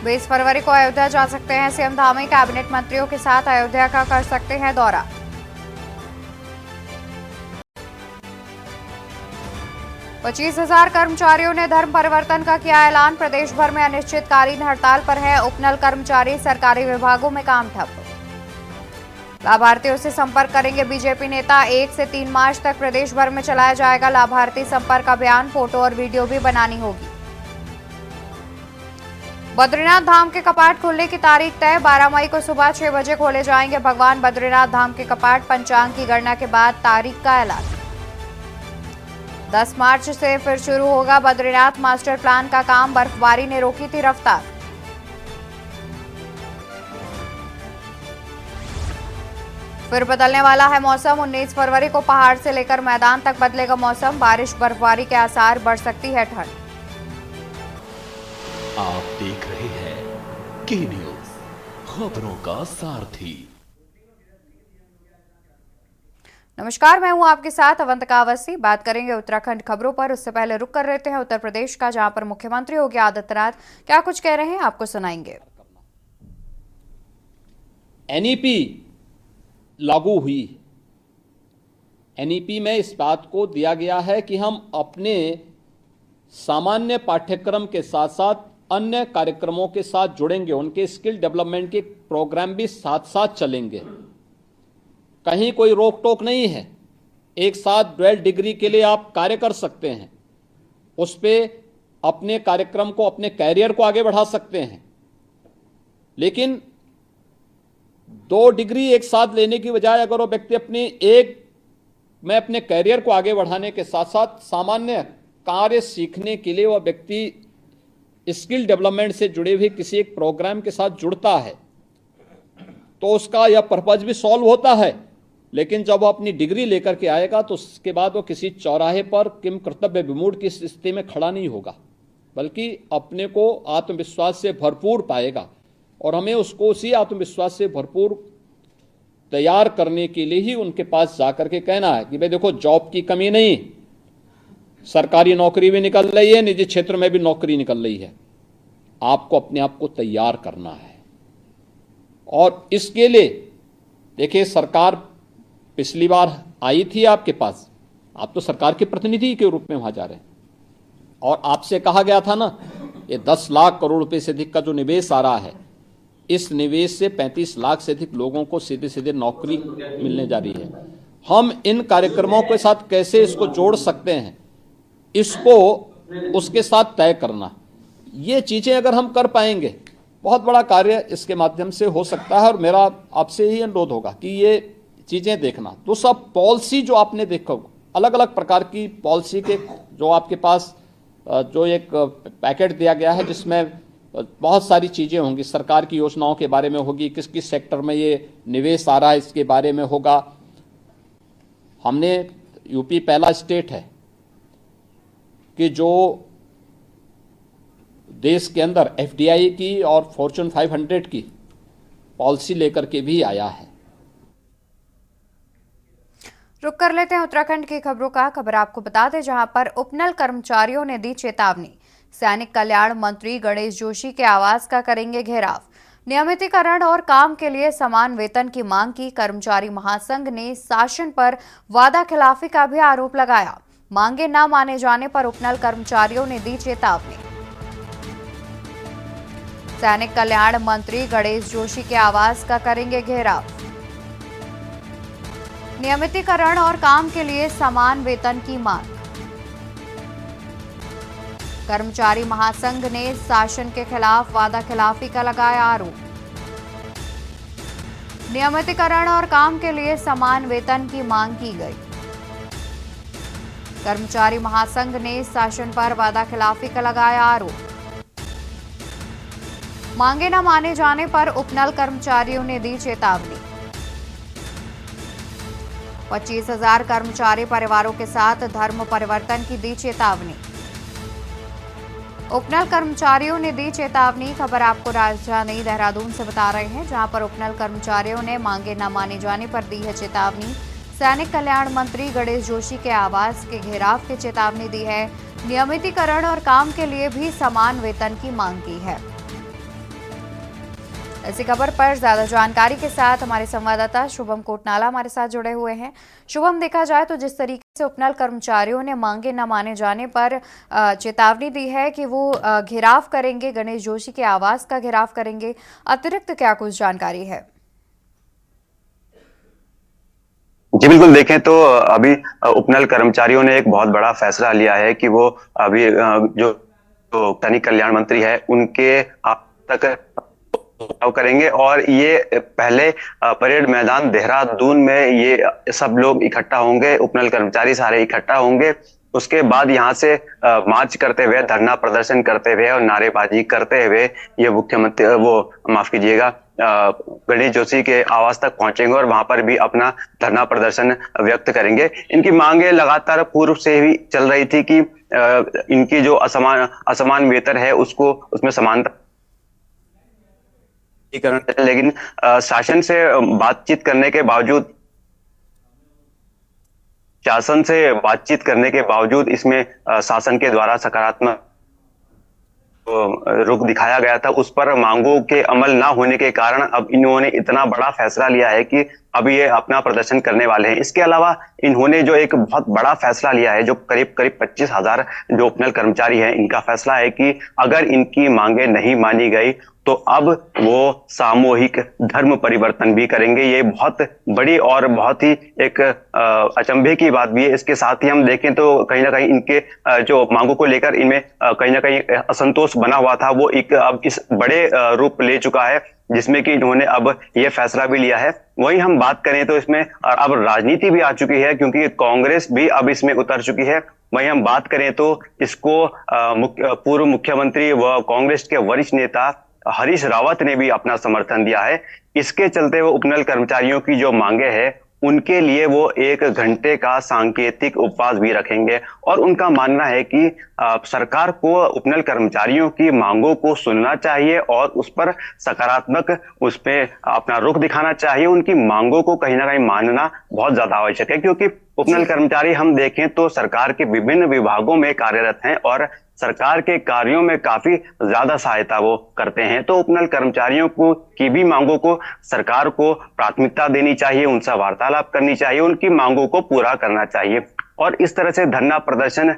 20 फरवरी को अयोध्या जा सकते हैं सीएम धामी। कैबिनेट मंत्रियों के साथ अयोध्या का कर सकते हैं दौरा। पच्चीस 25,000 कर्मचारियों ने धर्म परिवर्तन का किया ऐलान। प्रदेश भर में अनिश्चितकालीन हड़ताल पर है उपनल कर्मचारी। सरकारी विभागों में काम ठप। लाभार्थियों से संपर्क करेंगे बीजेपी नेता। 1 से 3 मार्च तक प्रदेश भर में चलाया जाएगा लाभार्थी संपर्क अभियान। फोटो और वीडियो भी बनानी होगी। बद्रीनाथ धाम के कपाट खुलने की तारीख तय। 12 मई को सुबह 6 बजे खोले जाएंगे भगवान बद्रीनाथ धाम के कपाट। पंचांग की गणना के बाद तारीख का ऐलान। 10 मार्च से फिर शुरू होगा बद्रीनाथ मास्टर प्लान का काम। बर्फबारी ने रोकी थी रफ्तार। फिर बदलने वाला है मौसम। 19 फरवरी को पहाड़ से लेकर मैदान तक बदलेगा मौसम। बारिश बर्फबारी के आसार, बढ़ सकती है ठंड। आप देख रहे हैं के न्यूज, खबरों का सारथी। नमस्कार, मैं हूं आपके साथ अवंतिका अवस्थी। बात करेंगे उत्तराखंड खबरों पर। उससे पहले रुक कर रहते हैं उत्तर प्रदेश का, जहां पर मुख्यमंत्री योगी आदित्यनाथ क्या कुछ कह रहे हैं आपको सुनाएंगे। एनईपी लागू हुई। एनईपी में इस बात को दिया गया है कि हम अपने सामान्य पाठ्यक्रम के साथ साथ अन्य कार्यक्रमों के साथ जुड़ेंगे। उनके स्किल डेवलपमेंट के प्रोग्राम भी साथ साथ चलेंगे। कहीं कोई रोक टोक नहीं है। एक साथ 12 डिग्री के लिए आप कार्य कर सकते हैं। उस पर अपने कार्यक्रम को, अपने कैरियर को आगे बढ़ा सकते हैं। लेकिन 2 डिग्री एक साथ लेने की बजाय अगर वो व्यक्ति अपने कैरियर को आगे बढ़ाने के साथ साथ सामान्य कार्य सीखने के लिए वह व्यक्ति स्किल डेवलपमेंट से जुड़े हुए किसी एक प्रोग्राम के साथ जुड़ता है तो उसका यह पर्पज भी सॉल्व होता है। लेकिन जब वो अपनी डिग्री लेकर के आएगा तो उसके बाद वो किसी चौराहे पर किम कर्तव्य विमूढ़ की स्थिति में खड़ा नहीं होगा, बल्कि अपने को आत्मविश्वास से भरपूर पाएगा। और हमें उसको उसी आत्मविश्वास से भरपूर तैयार करने के लिए ही उनके पास जाकर के कहना है कि भाई देखो, जॉब की कमी नहीं, सरकारी नौकरी भी निकल रही है, निजी क्षेत्र में भी नौकरी निकल रही है। आपको अपने आप को तैयार करना है। और इसके लिए देखिए, सरकार पिछली बार आई थी आपके पास, आप तो सरकार के प्रतिनिधि के रूप में वहां जा रहे हैं, और आपसे कहा गया था ना, ये 10 लाख करोड़ रुपए से अधिक का जो निवेश आ रहा है, इस निवेश से 35 लाख से अधिक लोगों को सीधे सीधे नौकरी मिलने जा रही है। हम इन कार्यक्रमों के साथ कैसे इसको जोड़ सकते हैं, इसको उसके साथ तय करना। ये चीजें अगर हम कर पाएंगे, बहुत बड़ा कार्य इसके माध्यम से हो सकता है। और मेरा आपसे ही अनुरोध होगा कि ये चीजें देखना। तो सब पॉलिसी जो आपने देखा, अलग अलग प्रकार की पॉलिसी के जो आपके पास जो एक पैकेट दिया गया है, जिसमें बहुत सारी चीजें होंगी। सरकार की योजनाओं के बारे में होगी, किस किस सेक्टर में ये निवेश आ रहा है इसके बारे में होगा। हमने यूपी पहला स्टेट है कि जो देश के अंदर एफडीआई की और फॉर्च्यून 500 की पॉलिसी लेकर के भी आया है। रुक कर लेते हैं उत्तराखंड की खबरों का। खबर आपको बता दें, जहां पर उपनल कर्मचारियों ने दी चेतावनी। सैनिक कल्याण मंत्री गणेश जोशी के आवास का करेंगे घेराव। नियमितीकरण और काम के लिए समान वेतन की मांग की। कर्मचारी महासंघ ने शासन पर वादा खिलाफी का भी आरोप लगाया। मांगे न माने जाने पर उपनल कर्मचारियों ने दी चेतावनी। सैनिक कल्याण मंत्री गणेश जोशी के आवास का करेंगे घेराव। नियमितीकरण और काम के लिए समान वेतन की मांग। कर्मचारी महासंघ ने शासन के खिलाफ वादा खिलाफी का लगाया आरोप। नियमितीकरण और काम के लिए समान वेतन की मांग की गई। कर्मचारी महासंघ ने शासन पर वादा खिलाफी का लगाया आरोप। मांगे न माने जाने पर उपनल कर्मचारियों ने दी चेतावनी। 25,000 कर्मचारी परिवारों के साथ धर्म परिवर्तन की दी चेतावनी। उपनल कर्मचारियों ने दी चेतावनी। खबर आपको राजधानी देहरादून से बता रहे हैं, जहां पर उपनल कर्मचारियों ने मांगे न माने जाने पर दी है चेतावनी। सैनिक कल्याण मंत्री गणेश जोशी के आवास के घेराव की चेतावनी दी है। नियमितीकरण और काम के लिए भी समान वेतन की मांग की है। इसी खबर पर ज्यादा जानकारी के साथ हमारे संवाददाता शुभम कोटनाला हमारे साथ जुड़े हुए हैं। शुभम, देखा जाए तो जिस तरीके से उपनल कर्मचारियों ने मांगे न माने जाने पर चेतावनी दी है कि वो घेराव करेंगे, गणेश जोशी के आवास का घेराव करेंगे, अतिरिक्त क्या कुछ जानकारी है? जी बिल्कुल, देखें तो अभी उपनल कर्मचारियों ने एक बहुत बड़ा फैसला लिया है कि वो अभी जो सैनिक कल्याण मंत्री है उनके तक करेंगे और ये पहले परेड मैदान देहरादून में ये सब लोग इकट्ठा होंगे, उपनल कर्मचारी सारे इकट्ठा होंगे। उसके बाद यहाँ से मार्च करते हुए, धरना प्रदर्शन करते हुए और नारेबाजी करते हुए ये मुख्यमंत्री माफ कीजिएगा गणेश जोशी के आवास तक पहुंचेंगे और वहां पर भी अपना धरना प्रदर्शन व्यक्त करेंगे। इनकी मांगे लगातार पूर्व से ही चल रही थी कि इनकी जो असमान वेतन है उसमें समानता, लेकिन शासन से बातचीत करने के बावजूद इसमें शासन के द्वारा सकारात्मक रुख दिखाया गया था। उस पर मांगों के अमल ना होने के कारण अब इन्होंने इतना बड़ा फैसला लिया है कि अब ये अपना प्रदर्शन करने वाले हैं। इसके अलावा इन्होंने जो एक बहुत बड़ा फैसला लिया है, जो करीब 25,000 जो उपनल कर्मचारी हैं, इनका फैसला है कि अगर इनकी मांगे नहीं मानी गई तो अब वो सामूहिक धर्म परिवर्तन भी करेंगे। ये बहुत बड़ी और बहुत ही एक अचंभे की बात भी है। इसके साथ ही हम देखें तो कहीं ना कहीं इनके जो मांगों को लेकर इनमें कहीं ना कहीं असंतोष बना हुआ था, वो एक अब इस बड़े रूप ले चुका है, जिसमें कि इन्होंने अब ये फैसला भी लिया है। वहीं हम बात करें तो इसमें अब राजनीति भी आ चुकी है, क्योंकि कांग्रेस भी अब इसमें उतर चुकी है। वहीं हम बात करें तो इसको पूर्व मुख्यमंत्री व कांग्रेस के वरिष्ठ नेता हरीश रावत ने भी अपना समर्थन दिया है। इसके चलते वो उपनल कर्मचारियों की जो मांगे हैं उनके लिए वो 1 घंटे का सांकेतिक उपवास भी रखेंगे और उनका मानना है कि सरकार को उपनल कर्मचारियों की मांगों को सुनना चाहिए और उस पर सकारात्मक उस पे अपना रुख दिखाना चाहिए। उनकी मांगों को कहीं ना कहीं मानना बहुत ज्यादा आवश्यक है, क्योंकि उपनल कर्मचारी हम देखें तो सरकार के विभिन्न विभागों में कार्यरत हैं और सरकार के कार्यों में काफी ज्यादा सहायता वो करते हैं। तो उपनल कर्मचारियों को की भी मांगों को सरकार को प्राथमिकता देनी चाहिए, उनसे वार्तालाप करनी चाहिए, उनकी मांगों को पूरा करना चाहिए। और इस तरह से धरना प्रदर्शन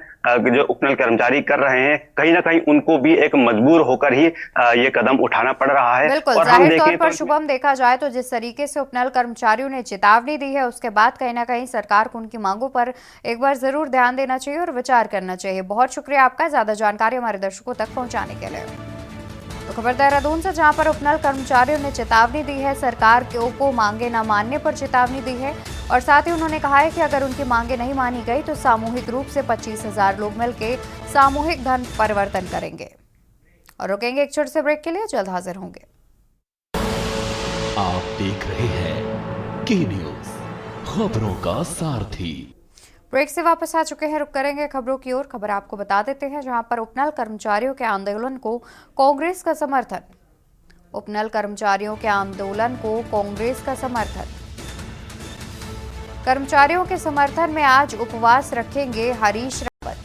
जो उपनल कर्मचारी कर रहे हैं, कहीं ना कहीं उनको भी एक मजबूर होकर ही ये कदम उठाना पड़ रहा है। बिल्कुल, और जाहिर तौर पर शुभम, देखा जाए तो जिस तरीके से उपनल कर्मचारियों ने चेतावनी दी है, उसके बाद कहीं ना कहीं सरकार को उनकी मांगों पर एक बार जरूर ध्यान देना चाहिए और विचार करना चाहिए। बहुत शुक्रिया आपका ज्यादा जानकारी हमारे दर्शकों तक पहुंचाने के लिए। तो खबर देहरादून से, जहां पर उपनल कर्मचारियों ने चेतावनी दी है, सरकार को मांगे न मानने पर चेतावनी दी है और साथ ही उन्होंने कहा है कि अगर उनकी मांगे नहीं मानी गई तो सामूहिक रूप से 25,000 लोग मिलकर सामूहिक धर्म परिवर्तन करेंगे। और रुकेंगे एक छोटे से ब्रेक के लिए, जल्द हाजिर होंगे। आप देख रहे हैं की न्यूज, खबरों का सारथी। ब्रेक से वापस आ चुके हैं, रुक करेंगे खबरों की ओर। खबर आपको बता देते हैं, जहां पर उपनल कर्मचारियों के आंदोलन को कांग्रेस का समर्थन। उपनल कर्मचारियों के आंदोलन को कांग्रेस का समर्थन। कर्मचारियों के समर्थन में आज उपवास रखेंगे हरीश रावत।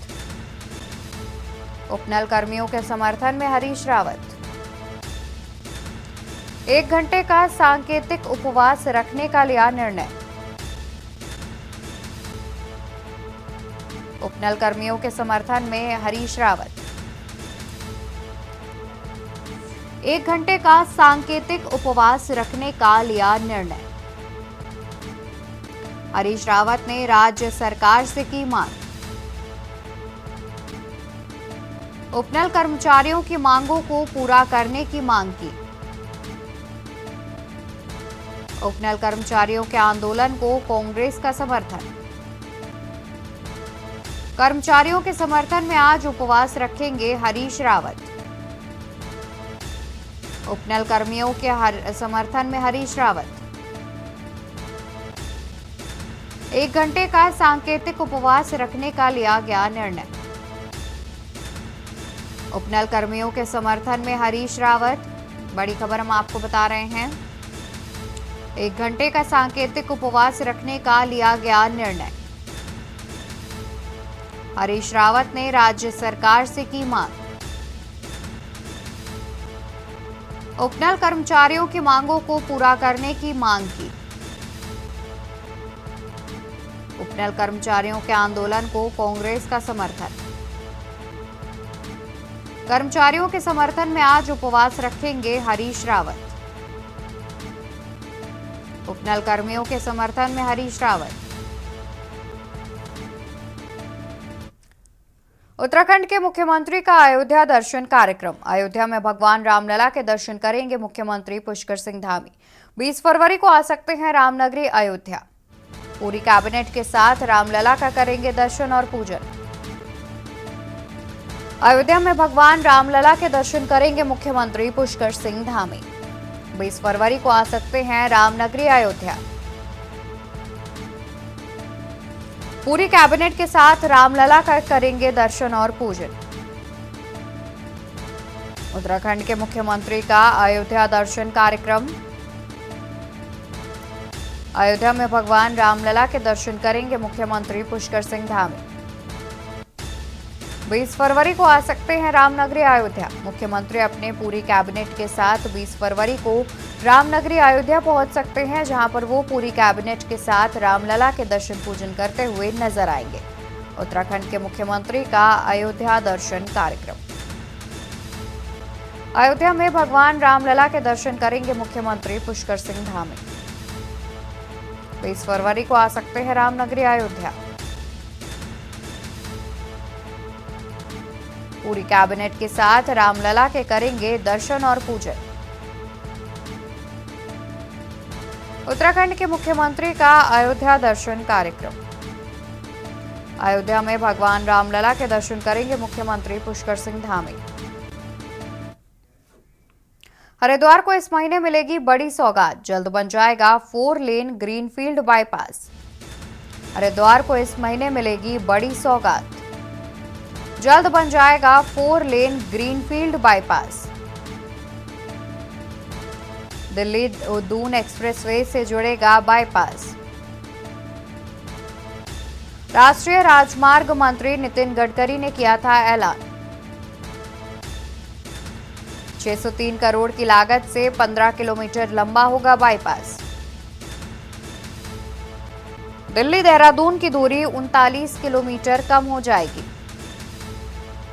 उपनल कर्मियों के समर्थन में हरीश रावत 1 घंटे का सांकेतिक उपवास रखने का लिया निर्णय। उपनल कर्मियों के समर्थन में हरीश रावत 1 घंटे का सांकेतिक उपवास रखने का लिया निर्णय। हरीश रावत ने राज्य सरकार से की मांग। उपनल कर्मचारियों की मांगों को पूरा करने की मांग की। उपनल कर्मचारियों के आंदोलन को कांग्रेस का समर्थन। कर्मचारियों के समर्थन में आज उपवास रखेंगे हरीश रावत। उपनल कर्मियों के समर्थन में हरीश रावत 1 घंटे का सांकेतिक उपवास रखने का लिया गया निर्णय। उपनल कर्मियों के समर्थन में हरीश रावत, बड़ी खबर हम आपको बता रहे हैं, 1 घंटे का सांकेतिक उपवास रखने का लिया गया निर्णय। हरीश रावत ने राज्य सरकार से की मांग। उपनल कर्मचारियों की मांगों को पूरा करने की मांग की। उपनल कर्मचारियों के आंदोलन को कांग्रेस का समर्थन। कर्मचारियों के समर्थन में आज उपवास रखेंगे हरीश रावत। उपनल कर्मियों के समर्थन में हरीश रावत। उत्तराखंड के मुख्यमंत्री का अयोध्या दर्शन कार्यक्रम। अयोध्या में भगवान रामलला के दर्शन करेंगे मुख्यमंत्री पुष्कर सिंह धामी। 20 फरवरी को आ सकते हैं रामनगरी अयोध्या। पूरी कैबिनेट के साथ रामलला का करेंगे दर्शन और पूजन। अयोध्या में भगवान रामलला के दर्शन करेंगे मुख्यमंत्री पुष्कर सिंह धामी। 20 फरवरी को आ सकते हैं रामनगरी अयोध्या। पूरी कैबिनेट के साथ रामलला का करेंगे दर्शन और पूजन। उत्तराखंड के मुख्यमंत्री का अयोध्या दर्शन कार्यक्रम। अयोध्या में भगवान रामलला के दर्शन करेंगे मुख्यमंत्री पुष्कर सिंह धामी। 20 फरवरी को आ सकते हैं रामनगरी अयोध्या। मुख्यमंत्री अपने पूरी कैबिनेट के साथ 20 फरवरी को रामनगरी अयोध्या पहुंच सकते हैं, जहां पर वो पूरी कैबिनेट के साथ रामलला के दर्शन पूजन करते हुए नजर आएंगे। उत्तराखंड के मुख्यमंत्री का अयोध्या दर्शन कार्यक्रम। अयोध्या में भगवान रामलला के दर्शन करेंगे मुख्यमंत्री पुष्कर सिंह धामी। 20 फरवरी को आ सकते हैं रामनगरी अयोध्या। पूरी कैबिनेट के साथ रामलला के करेंगे दर्शन और पूजन। उत्तराखंड के मुख्यमंत्री का अयोध्या दर्शन कार्यक्रम। अयोध्या में भगवान रामलला के दर्शन करेंगे मुख्यमंत्री पुष्कर सिंह धामी। हरिद्वार को इस महीने मिलेगी बड़ी सौगात। जल्द बन जाएगा 4 लेन ग्रीनफील्ड बाईपास। हरिद्वार को इस महीने मिलेगी बड़ी सौगात। जल्द बन जाएगा 4 lane greenfield bypass. Delhi Doon expressway से जुड़ेगा बाईपास। राष्ट्रीय राजमार्ग मंत्री नितिन गडकरी ने किया था ऐलान। 603 करोड़ की लागत से 15 किलोमीटर लंबा होगा बाईपास। दिल्ली देहरादून की दूरी 39 किलोमीटर कम हो जाएगी।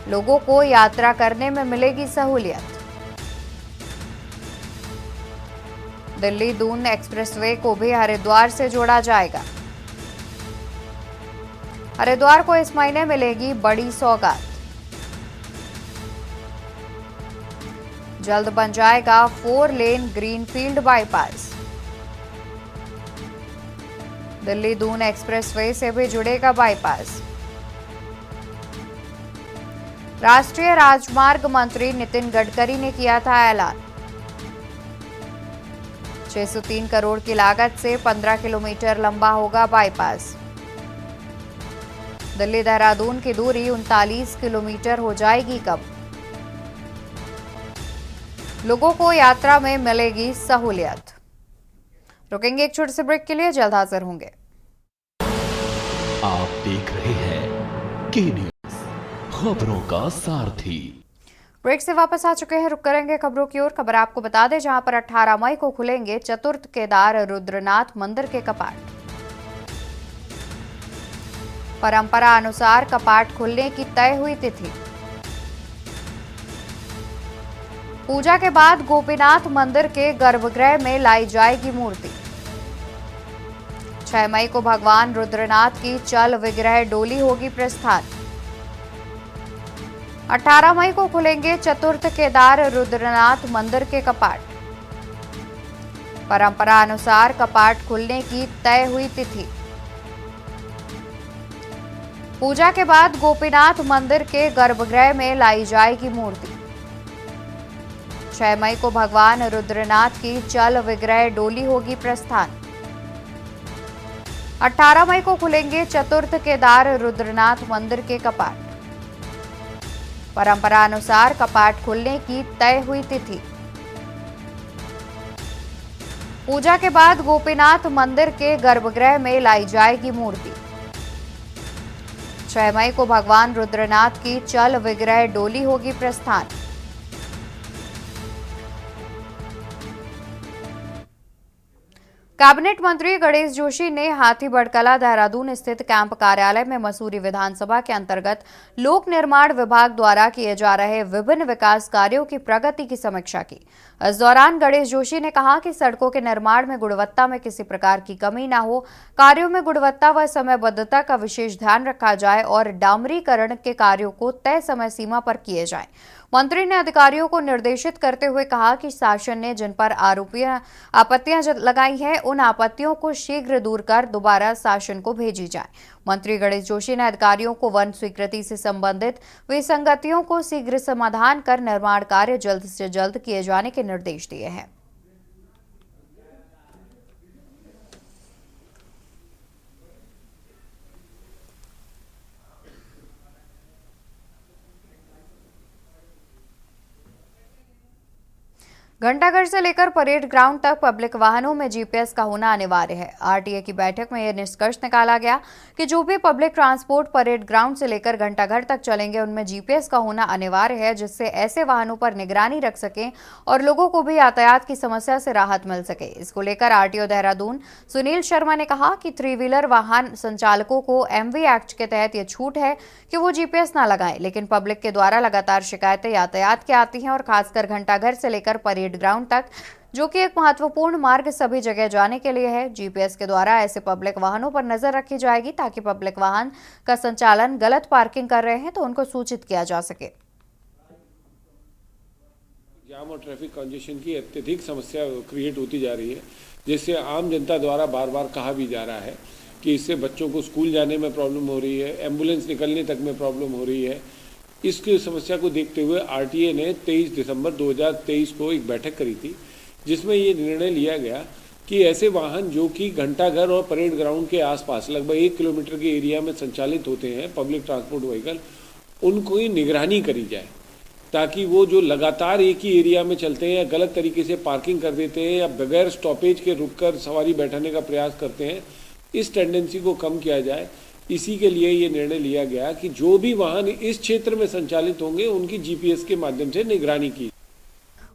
लोगों को यात्रा करने में मिलेगी सहूलियत। दिल्ली दून एक्सप्रेसवे को भी हरिद्वार से जोड़ा जाएगा। हरिद्वार को इस महीने मिलेगी बड़ी सौगात। जल्द बन जाएगा 4 lane greenfield bypass. Delhi Doon expressway से भी जुड़ेगा बाईपास। राष्ट्रीय राजमार्ग मंत्री नितिन गडकरी ने किया था ऐलान। 603 करोड़ की लागत से 15 किलोमीटर लंबा होगा बाईपास। दिल्ली देहरादून की दूरी 39 किलोमीटर हो जाएगी कम। लोगों को यात्रा में मिलेगी सहूलियत। रुकेंगे एक छोटे से ब्रेक के लिए, जल्द हाजिर होंगे। आप देख रहे हैं के न्यूज़, खबरों का सारथी। ब्रेक से वापस आ चुके हैं, रुक करेंगे खबरों की ओर। खबर आपको बता दें, जहां पर 18 मई को खुलेंगे चतुर्थ केदार रुद्रनाथ मंदिर के कपाट। परंपरा अनुसार कपाट खुलने की तय हुई तिथि। पूजा के बाद गोपीनाथ मंदिर के गर्भगृह में लाई जाएगी मूर्ति। 6 मई को भगवान रुद्रनाथ की चल विग्रह डोली होगी प्रस्थान। 18 मई को खुलेंगे चतुर्थ केदार रुद्रनाथ मंदिर के कपाट। परंपरा अनुसार कपाट खुलने की तय हुई तिथि। पूजा के बाद गोपीनाथ मंदिर के गर्भगृह में लाई जाएगी मूर्ति। 6 मई को भगवान रुद्रनाथ की चल विग्रह डोली होगी प्रस्थान। 18 मई को खुलेंगे चतुर्थ केदार रुद्रनाथ मंदिर के कपाट। परंपरा अनुसार कपाट खुलने की तय हुई तिथि। पूजा के बाद गोपीनाथ मंदिर के गर्भगृह में लाई जाएगी मूर्ति। 6 मई को भगवान रुद्रनाथ की चल विग्रह डोली होगी प्रस्थान। कैबिनेट मंत्री गणेश जोशी ने हाथीबड़कला देहरादून स्थित कैंप कार्यालय में मसूरी विधानसभा के अंतर्गत लोक निर्माण विभाग द्वारा किए जा रहे विभिन्न विकास कार्यों की प्रगति की समीक्षा की। इस दौरान गणेश जोशी ने कहा कि सड़कों के निर्माण में गुणवत्ता में किसी प्रकार की कमी न हो, कार्यों में गुणवत्ता व समयबद्धता का विशेष ध्यान रखा जाए और डामरीकरण के कार्यों को तय समय सीमा पर किए जाएं। मंत्री ने अधिकारियों को निर्देशित करते हुए कहा कि शासन ने जिन पर आपत्तियां लगाई हैं, उन आपत्तियों को शीघ्र दूर कर दोबारा शासन को भेजी जाए। मंत्री गणेश जोशी ने अधिकारियों को वन स्वीकृति से संबंधित विसंगतियों को शीघ्र समाधान कर निर्माण कार्य जल्द से जल्द किए जाने के निर्देश दिए हैं। घंटाघर से लेकर परेड ग्राउंड तक पब्लिक वाहनों में जीपीएस का होना अनिवार्य है। आरटीए की बैठक में यह निष्कर्ष निकाला गया कि जो भी पब्लिक ट्रांसपोर्ट परेड ग्राउंड से लेकर घंटाघर तक चलेंगे, उनमें जीपीएस का होना अनिवार्य है, जिससे ऐसे वाहनों पर निगरानी रख सकें और लोगों को भी यातायात की समस्या से राहत मिल सके। इसको लेकर आरटीओ देहरादून सुनील शर्मा ने कहा कि 3 व्हीलर वाहन संचालकों को एमवी एक्ट के तहत यह छूट है कि वो जीपीएस न लगाएं, लेकिन पब्लिक के द्वारा लगातार शिकायतें यातायात की आती हैं और खासकर घंटाघर से लेकर परेड ग्राउंड तक, जो कि एक महत्वपूर्ण मार्ग सभी जगह जाने के लिए है। जीपीएस के द्वारा ऐसे पब्लिक वाहनों पर नजर रखी जाएगी ताकि पब्लिक वाहन का संचालन गलत पार्किंग कर रहे हैं तो उनको सूचित किया जा सके। जाम और ट्रैफिक कंजेशन की अत्यधिक समस्या क्रिएट होती जा रही है, जिससे आम जनता द्वारा बार बार कहा भी जा रहा है कि इससे बच्चों को स्कूल जाने में प्रॉब्लम हो रही है, एम्बुलेंस निकलने तक में प्रॉब्लम हो रही है। इसकी समस्या को देखते हुए आरटीए ने 23 दिसंबर 2023 को एक बैठक करी थी, जिसमें ये निर्णय लिया गया कि ऐसे वाहन जो कि घंटाघर और परेड ग्राउंड के आसपास लगभग 1 किलोमीटर के एरिया में संचालित होते हैं पब्लिक ट्रांसपोर्ट व्हीकल, उनको ही निगरानी करी जाए, ताकि वो जो लगातार एक ही एरिया में चलते हैं या गलत तरीके से पार्किंग कर देते हैं या बगैर स्टॉपेज के रुककर सवारी बैठाने का प्रयास करते हैं, इस टेंडेंसी को कम किया जाए। इसी के लिए ये निर्णय लिया गया कि जो भी वाहन इस क्षेत्र में संचालित होंगे उनकी जीपीएस के माध्यम से निगरानी की।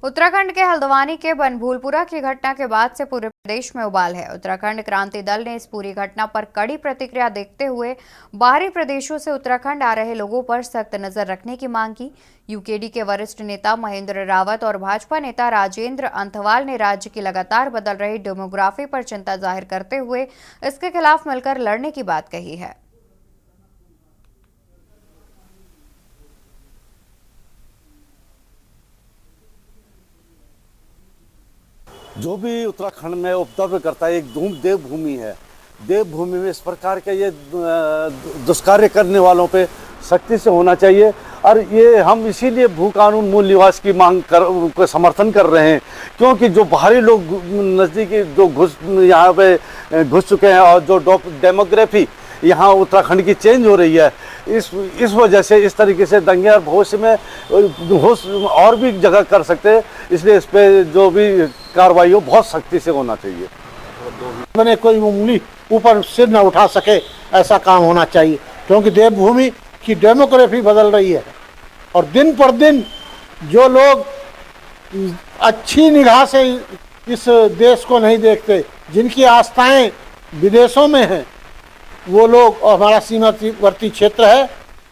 उत्तराखंड के हल्द्वानी के बनभूलपुरा की घटना के बाद से पूरे प्रदेश में उबाल है। उत्तराखंड क्रांति दल ने इस पूरी घटना पर कड़ी प्रतिक्रिया देखते हुए बाहरी प्रदेशों से उत्तराखंड आ रहे लोगों पर सख्त नजर रखने की मांग की। यूकेडी के वरिष्ठ नेता महेंद्र रावत और भाजपा नेता राजेंद्र अंथवाल ने राज्य की लगातार बदल रही डेमोग्राफी पर चिंता जाहिर करते हुए इसके खिलाफ मिलकर लड़ने की बात कही है। जो भी उत्तराखंड में उपद्रव करता है, एक देवभूमि है। देवभूमि में इस प्रकार के ये दुष्कार्य करने वालों पे सख्ती से होना चाहिए। और ये हम इसीलिए भू कानून मूल निवास की मांग को समर्थन कर रहे हैं, क्योंकि जो बाहरी लोग नज़दीकी जो यहाँ पे घुस चुके हैं और जो डेमोग्राफी यहाँ उत्तराखंड की चेंज हो रही है, इस वजह से इस तरीके से दंगे और भविष्य में और भी जगह कर सकते हैं। इसलिए इस पर जो भी कार्रवाई हो बहुत सख्ती से होना चाहिए। मैंने कोई उंगली ऊपर सिर न उठा सके, ऐसा काम होना चाहिए, क्योंकि देवभूमि की डेमोग्राफी बदल रही है और दिन पर दिन जो लोग अच्छी निगाह से इस देश को नहीं देखते, जिनकी आस्थाएं विदेशों में हैं, वो लोग, और हमारा सीमावर्ती क्षेत्र है,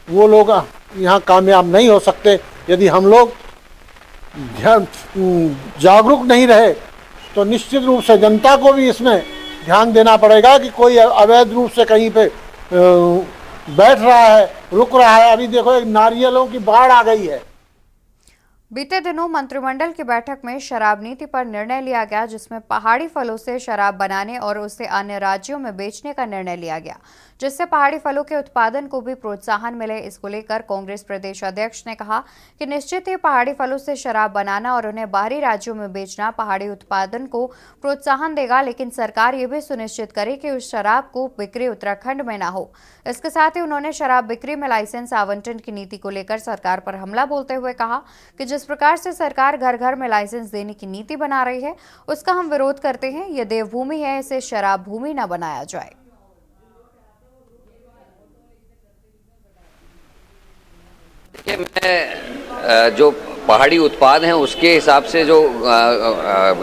वो लोग यहाँ कामयाब नहीं हो सकते। यदि हम लोग जागरूक नहीं रहे तो निश्चित रूप से जनता को भी इसमें ध्यान देना पड़ेगा कि कोई अवैध रूप से कहीं पे बैठ रहा है, रुक रहा है। अभी देखो एक नारियलों की बाढ़ आ गई है। बीते दिनों मंत्रिमंडल की बैठक में शराब नीति पर निर्णय लिया गया, जिसमें पहाड़ी फलों से शराब बनाने और उसे अन्य राज्यों में बेचने का निर्णय लिया गया, जिससे पहाड़ी फलों के उत्पादन को भी प्रोत्साहन मिले। इसको लेकर कांग्रेस प्रदेश अध्यक्ष ने कहा कि निश्चित ही पहाड़ी फलों से शराब बनाना और उन्हें बाहरी राज्यों में बेचना पहाड़ी उत्पादन को प्रोत्साहन देगा, लेकिन सरकार ये भी सुनिश्चित करे कि उस शराब को बिक्री उत्तराखंड में न हो। इसके साथ ही उन्होंने शराब बिक्री में लाइसेंस आवंटन की नीति को लेकर सरकार पर हमला बोलते हुए कहा कि जिस प्रकार से सरकार घर घर में लाइसेंस देने की नीति बना रही है, उसका हम विरोध करते हैं। यह देवभूमि है, इसे शराब भूमि न बनाया जाए। मैं जो पहाड़ी उत्पाद हैं उसके हिसाब से जो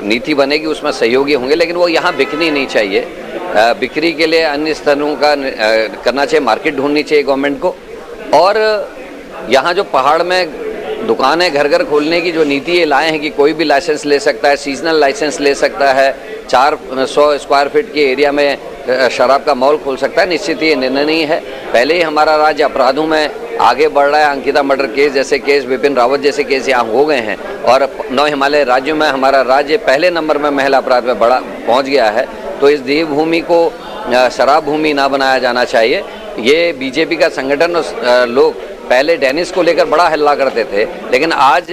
नीति बनेगी उसमें सहयोगी होंगे, लेकिन वो यहाँ बिकनी नहीं चाहिए। बिक्री के लिए अन्य स्तरों का करना चाहिए, मार्केट ढूंढनी चाहिए गवर्नमेंट को। और यहाँ जो पहाड़ में दुकानें घर घर खोलने की जो नीति ये लाए हैं कि कोई भी लाइसेंस ले सकता है, सीजनल लाइसेंस ले सकता है, 400 स्क्वायर फीट के एरिया में शराब का मॉल खोल सकता है, निश्चित ये निर्णय नहीं है। पहले ही हमारा राज्य अपराधों में आगे बढ़ रहा है। अंकिता मर्डर केस जैसे केस, विपिन रावत जैसे केस यहाँ हो गए हैं और 9 हिमालय राज्यों में हमारा राज्य पहले नंबर में महिला अपराध में पहुँच गया है। तो इस देवभूमि को शराब भूमि ना बनाया जाना चाहिए। ये बीजेपी का संगठन और लोग पहले डेनिस को लेकर बड़ा हल्ला करते थे, लेकिन आज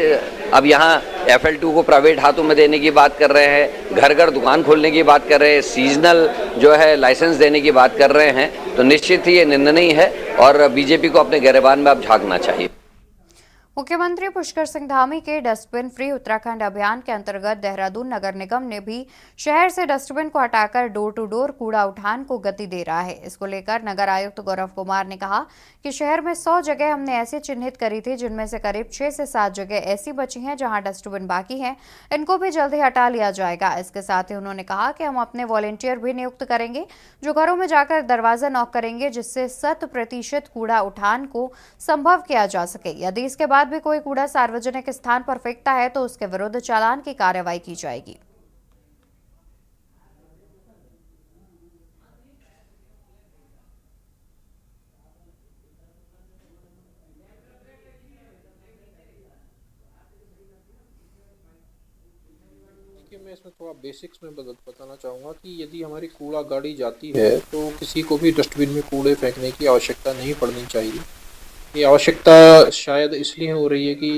अब यहाँ FL2 को प्राइवेट हाथों में देने की बात कर रहे हैं, घर घर दुकान खोलने की बात कर रहे हैं, सीजनल जो है लाइसेंस देने की बात कर रहे हैं। तो निश्चित ही ये निंदनीय है और बीजेपी को अपने गिरबान में अब झांकना चाहिए। मुख्यमंत्री पुष्कर सिंह धामी के डस्टबिन फ्री उत्तराखंड अभियान के अंतर्गत देहरादून नगर निगम ने भी शहर से डस्टबिन को हटाकर डोर टू डोर कूड़ा उठान को गति दे रहा है। इसको लेकर नगर आयुक्त गौरव कुमार ने कहा कि शहर में 100 जगह हमने ऐसी चिन्हित करी थी जिनमें से करीब 6 से 7 जगह ऐसी बची हैं जहां डस्टबिन बाकी हैं, इनको भी जल्द ही हटा लिया जाएगा। इसके साथ ही उन्होंने कहा कि हम अपने वॉलंटियर भी नियुक्त करेंगे जो घरों में जाकर दरवाजा नॉक करेंगे, जिससे 100% कूड़ा उठान को संभव किया जा सके। यदि इसके बाद भी कोई कूड़ा सार्वजनिक स्थान पर फेंकता है तो उसके विरुद्ध चालान की कार्रवाई की जाएगी। मैं इसमें थोड़ा बेसिक्स में बताना चाहूँगा कि यदि हमारी कूड़ा गाड़ी जाती है तो किसी को भी डस्टबिन में कूड़े फेंकने की आवश्यकता नहीं पड़नी चाहिए। ये आवश्यकता शायद इसलिए हो रही है कि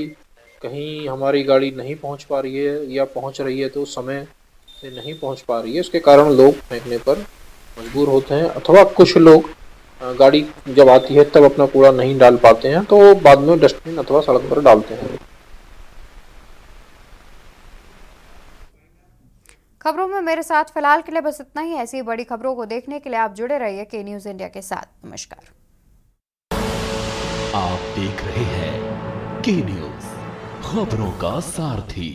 कहीं हमारी गाड़ी नहीं पहुंच पा रही है या पहुंच रही है तो समय से नहीं पहुंच पा रही है, उसके कारण लोग फेंकने पर मजबूर होते हैं, अथवा कुछ लोग गाड़ी जब आती है तब अपना कूड़ा नहीं डाल पाते हैं तो बाद में डस्टबिन अथवा सड़क पर डालते हैं। खबरों में मेरे साथ फिलहाल के लिए बस इतना ही। ऐसी बड़ी खबरों को देखने के लिए आप जुड़े रहिए के न्यूज़ इंडिया के साथ। नमस्कार। आप देख रहे हैं के न्यूज़, खबरों का सारथी।